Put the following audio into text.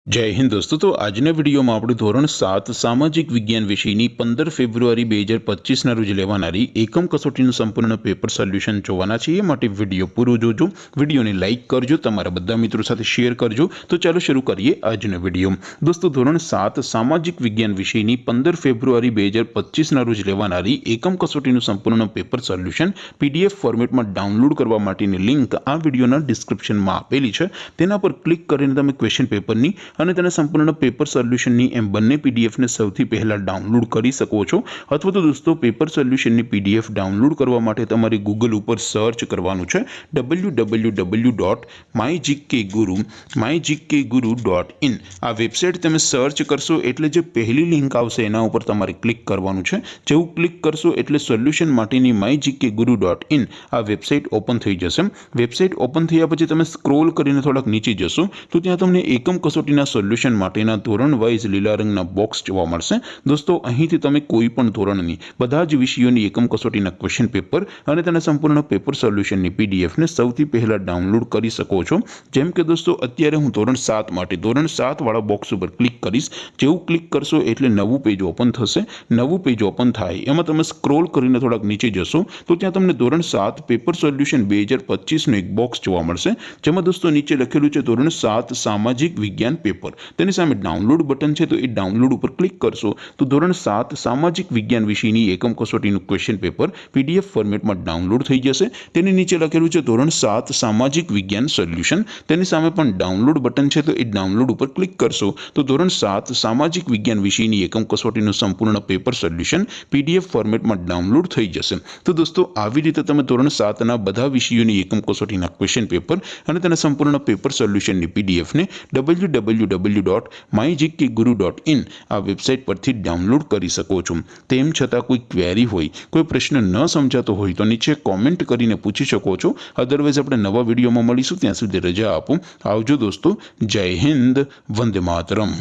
जय हिंद दोस्तों। तो आजना विडियो में આપણે ધોરણ 7 સામાજિક વિજ્ઞાન વિષયની 15 ફેબ્રુઆરી 2025 ના રોજ લેવાનારી એકમ કસોટીનું સંપૂર્ણ પેપર સોલ્યુશન જોવાના છીએ। માટે વિડિયો પૂરો જોજો, વિડિયોને લાઈક કરજો, તમારા બધા મિત્રો સાથે શેર કરજો। તો ચાલો શરૂ કરીએ આજનો વિડિયો। દોસ્તો ધોરણ 7 સામાજિક વિજ્ઞાન વિષયની 15 ફેબ્રુઆરી 2025 ના રોજ લેવાનારી એકમ કસોટીનું સંપૂર્ણ પેપર સોલ્યુશન પીડીએફ ફોર્મેટમાં ડાઉનલોડ કરવા માટેની લિંક આ વિડિયોના ડિસ્ક્રિપ્શનમાં આપેલી છે। તેના પર ક્લિક કરીને તમે ક્વેશ્ચન પેપરની અને તેના સંપૂર્ણ પેપર સોલ્યુશનની એમ બંને પીડીએફને સૌથી પહેલા ડાઉનલોડ કરી શકો છો। અથવા તો દોસ્તો પેપર સોલ્યુશનની પીડીએફ ડાઉનલોડ કરવા માટે તમારે ગૂગલ ઉપર સર્ચ કરવાનું છે www.mygkguru.in। આ વેબસાઇટ તમે સર્ચ કરશો એટલે જે પહેલી લિંક આવશે એના ઉપર તમારે ક્લિક કરવાનું છે। જેવું ક્લિક કરશો એટલે સોલ્યુશન માટેની mygkguru.in આ વેબસાઇટ ઓપન થઈ જશે। વેબસાઇટ ઓપન થયા પછી તમે સ્ક્રોલ કરીને થોડાક નીચે જશો તો ત્યાં તમને એકમ કસોટીના સોલ્યુશન માટેના ધોરણ વાઇઝ લીલા રંગના બોક્સ જોવા મળશે। દોસ્તો અહીંથી તમે કોઈ પણ ધોરણની બધા જ વિષયોની એકમ કસોટીના ક્વેશ્ચન પેપર અને તેના સંપૂર્ણ પેપર સોલ્યુશનની પીડીએફને સૌથી પહેલા ડાઉનલોડ કરી શકો છો। જેમ કે દોસ્તો અત્યારે હું ધોરણ 7 માટે ધોરણ 7 વાળા બોક્સ ઉપર ક્લિક કરીશ। જેવું ક્લિક કરશો એટલે નવું પેજ ઓપન થશે। નવું પેજ ઓપન થાય એમાં તમે સ્ક્રોલ કરીને થોડાક નીચે જશો તો ત્યાં તમને ધોરણ 7 પેપર સોલ્યુશન 2025 નું એક બોક્સ જોવા મળશે। જેમાં દોસ્તો નીચે લખેલું છે ધોરણ 7 સામાજિક વિજ્ઞાન પેપર। તેની સામે ડાઉનલોડ બટન છે તો એ ડાઉનલોડ ઉપર ક્લિક કરશો તો ધોરણ 7 સામાજિક વિજ્ઞાન વિષયની એકમ કસોટીનું ક્વેશ્ચન પેપર પીડીએફ ફોર્મેટમાં ડાઉનલોડ થઈ જશે। તેની નીચે લખેલું છે ધોરણ 7 સામાજિક વિજ્ઞાન સોલ્યુશન। તેની સામે પણ ડાઉનલોડ બટન છે તો એ ડાઉનલોડ ઉપર ક્લિક કરશો તો ધોરણ 7 સામાજિક વિજ્ઞાન વિષયની એકમ કસોટીનું સંપૂર્ણ પેપર સોલ્યુશન પીડીએફ ફોર્મેટમાં ડાઉનલોડ થઈ જશે। તો દોસ્તો આવી રીતે તમે ધોરણ 7 ના બધા વિષયોની એકમ કસોટીના ક્વેશ્ચન પેપર અને તેના સંપૂર્ણ પેપર સોલ્યુશનની પીડીએફને www.mygkguru.in આ વેબસાઇટ પરથી ડાઉનલોડ કરી શકો છો। તેમ છતાં કોઈ ક્વેરી હોય, કોઈ પ્રશ્ન ન સમજાતો હોય તો નીચે કોમેન્ટ કરીને પૂછી શકો છો। અધરવાઇઝ આપણે નવા વિડીયોમાં મળીશું, ત્યાં સુધી રજા આપો। આવજો દોસ્તો। જય હિન્દ, વંદે માતરમ।